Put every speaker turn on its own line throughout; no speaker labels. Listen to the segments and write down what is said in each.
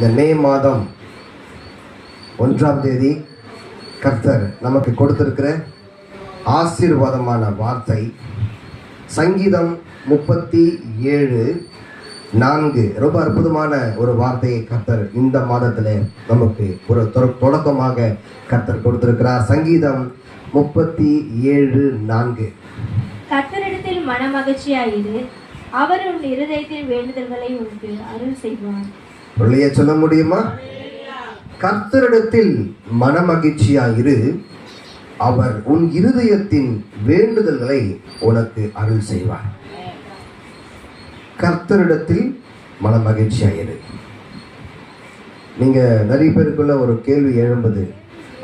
இந்த மே மாதம் 1ஆம் தேதி கர்த்தர் நமக்கு கொடுத்திருக்கிற ஆசீர்வாதமான வார்த்தை சங்கீதம் 37:4. ரொம்ப அற்புதமான ஒரு வார்த்தையை கர்த்தர் இந்த மாதத்தில் நமக்கு ஒரு தொடக்கமாக கர்த்தர் கொடுத்திருக்கிறார். சங்கீதம் 37:4.
கர்த்தரிடத்தில் மனமகிழ்ச்சியாயிரு, அவர் உன் இருதயத்தின் வேண்டுதல்களை உனக்கு அருள் செய்வார்.
உள்ளே சொல்ல முடியுமா? கர்த்தரிடத்தில் மனமகிழ்ச்சியாயிரு, அவர் உன் இருதயத்தின் வேண்டுதல்களை உனக்கு அருள் செய்வார். கர்த்தரிடத்தில் மனமகிழ்ச்சியாயிரு. நீங்க நிறைய பேருக்குள்ள ஒரு கேள்வி எழும்புது,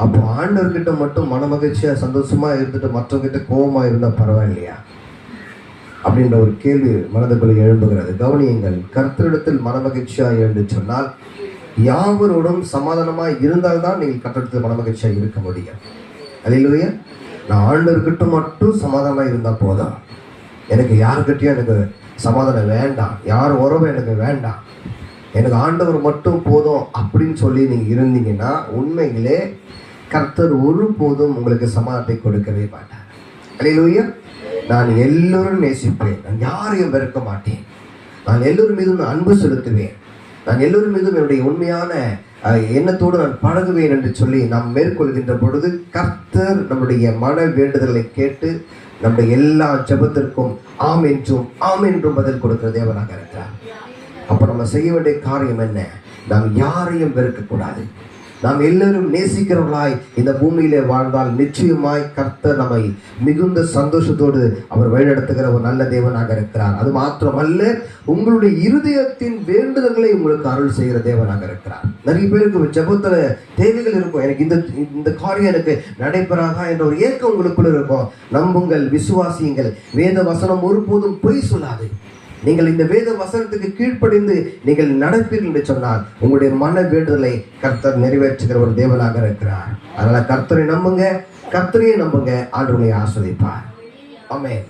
அப்போ ஆண்டவர்கிட்ட மட்டும் மனமகிழ்ச்சியா சந்தோஷமா இருந்துட்டு மற்றவங்கிட்ட கோபமா இருந்தா பரவாயில்லையா அப்படின்ற ஒரு கேள்வி மனதுக்குள்ள எழும்புகிறது. கவனியுங்கள், கர்த்தரிடத்தில் மனமகிழ்ச்சியா என்று சொன்னால் யாவரோடும் சமாதானமாக இருந்தால்தான் நீங்கள் கர்த்தரிடத்தில் மனமகிழ்ச்சியாக இருக்க முடியும். அல்லேலூயா. நான் ஆண்டவர்கிட்ட மட்டும் சமாதானமாக இருந்தால் போதும், எனக்கு யாருக்கிட்டையும் எனக்கு சமாதானம் வேண்டாம், யார் உறவும் எனக்கு வேண்டாம், எனக்கு ஆண்டவர் மட்டும் போதும் அப்படின்னு சொல்லி நீங்கள் இருந்தீங்கன்னா உண்மையிலே கர்த்தர் ஒருபோதும் உங்களுக்கு சமாதானத்தை கொடுக்கவே மாட்டார். அல்லேலூயா. நான் எல்லோரும் நேசிப்பேன், நான் யாரையும் வெறுக்க மாட்டேன், நான் எல்லோரும் மீதும் அன்பு செலுத்துவேன், நான் எல்லோரும் மீதும் என்னுடைய உண்மையான எண்ணத்தோடு நான் பழகுவேன் என்று சொல்லி நாம் மேற்கொள்கின்ற பொழுது கர்த்தர் நம்முடைய மன வேண்டுதலை கேட்டு நம்முடைய எல்லா ஜெபத்திற்கும் ஆம் என்றும் பதில் கொடுக்கிற தேவனாக இருக்கிறார். அப்போ நம்ம செய்ய வேண்டிய காரியம் என்ன? நாம் யாரையும் வெறுக்கக்கூடாது. நாம் எல்லோரும் நேசிக்கிறவர்களாய் இந்த பூமியிலே வாழ்ந்தால் நிச்சயமாய் கர்த்தர் நம்மை மிகுந்த சந்தோஷத்தோடு அவர் வழிநடத்துகிற ஒரு நல்ல தேவனாக இருக்கிறார். அது மாத்திரமல்ல, உங்களுடைய இருதயத்தின் வேண்டுதல்களை உங்களுக்கு அருள் செய்கிற தேவனாக இருக்கிறார். நிறைய பேருக்கு ஜெபத்துல தேவைகள் இருக்கும், எனக்கு இந்த காரியம் எனக்கு நடைபெறாதா என்ற ஒரு ஏக்கம் உங்களுக்குள்ள இருக்கும். நம்புங்கள், விசுவாசியுங்கள், வேத வசனம் ஒருபோதும் பொய் சொல்லாது. நீங்கள் இந்த வேத வசனத்துக்கு கீழ்ப்படிந்து நீங்கள் நடப்பீர்கள் என்று சொன்னால் உங்களுடைய மன வேண்டுதலை கர்த்தர் நிறைவேற்றுகிற ஒரு தேவனாக இருக்கிறார். அதனால கர்த்தரை நம்புங்க, கர்த்தரையே நம்புங்க, ஆண்டவரை ஆசீர்வதிப்பார். ஆமென்.